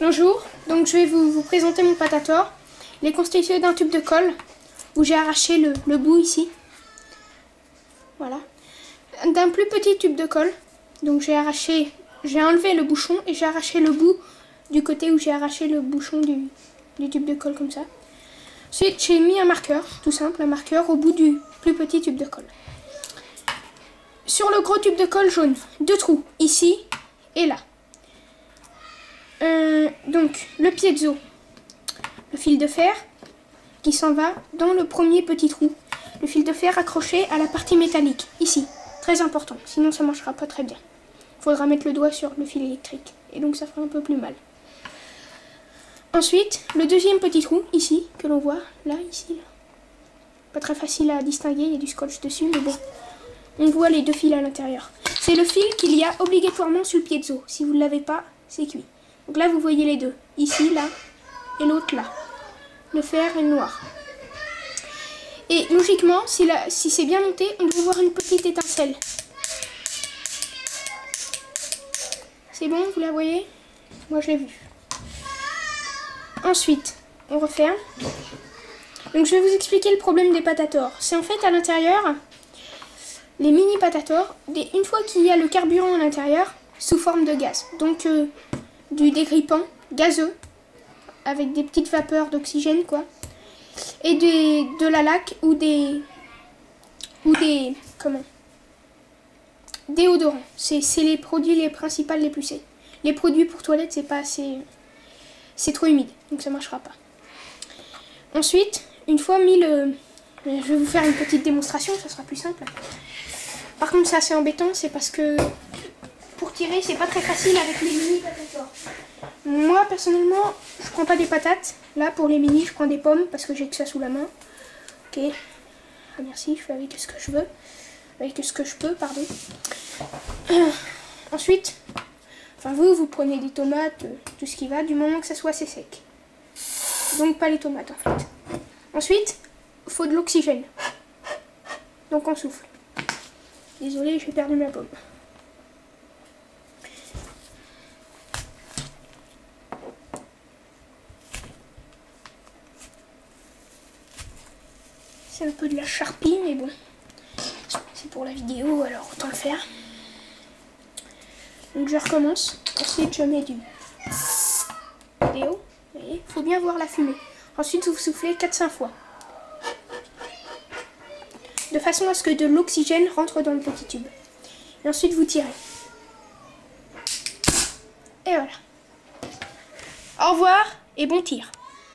Bonjour, donc je vais vous présenter mon patator. Il est constitué d'un tube de colle où j'ai arraché le bout ici. Voilà. D'un plus petit tube de colle. Donc j'ai enlevé le bouchon et j'ai arraché le bout du côté où j'ai arraché le bouchon du tube de colle comme ça. Ensuite j'ai mis un marqueur, tout simple, un marqueur au bout du plus petit tube de colle. Sur le gros tube de colle jaune, 2 trous, ici et là. Donc le piezo, le fil de fer qui s'en va dans le premier petit trou. Le fil de fer accroché à la partie métallique, ici. Très important, sinon ça ne marchera pas très bien. Il faudra mettre le doigt sur le fil électrique et donc ça fera un peu plus mal. Ensuite, le deuxième petit trou, ici, que l'on voit, là, ici, là. Pas très facile à distinguer, il y a du scotch dessus, mais bon. On voit les 2 fils à l'intérieur. C'est le fil qu'il y a obligatoirement sur le piezo. Si vous ne l'avez pas, c'est cuit. Donc là, vous voyez les deux. Ici, là, et l'autre là. Le fer et le noir. Et logiquement, si c'est bien monté, on doit voir une petite étincelle. C'est bon, vous la voyez? Moi, je l'ai vue. Ensuite, on referme. Donc, je vais vous expliquer le problème des patators. C'est en fait à l'intérieur, les mini patators, une fois qu'il y a le carburant à l'intérieur, sous forme de gaz. Donc, du dégrippant gazeux avec des petites vapeurs d'oxygène quoi, et de la laque ou des déodorants. C'est les produits les principaux les plus sains. Les produits pour toilette c'est pas assez, c'est trop humide donc ça marchera pas. Ensuite, une fois mis je vais vous faire une petite démonstration, ça sera plus simple. Par contre c'est assez embêtant, c'est parce que pour tirer, c'est pas très facile avec les mini patators. Moi, personnellement, je prends pas des patates. Là, pour les mini, je prends des pommes parce que j'ai que ça sous la main. Ok. Ah, merci, je fais avec ce que je veux. Avec ce que je peux, pardon. Ensuite, enfin vous prenez des tomates, tout ce qui va, du moment que ça soit assez sec. Donc pas les tomates, en fait. Ensuite, il faut de l'oxygène. Donc on souffle. Désolée, j'ai perdu ma pomme. C'est un peu de la charpie, mais bon, c'est pour la vidéo, alors autant le faire. Donc je recommence. Ensuite, je mets du déo. Vous voyez, faut bien voir la fumée. Ensuite, vous soufflez 4-5 fois. De façon à ce que de l'oxygène rentre dans le petit tube. Et ensuite, vous tirez. Et voilà. Au revoir et bon tir.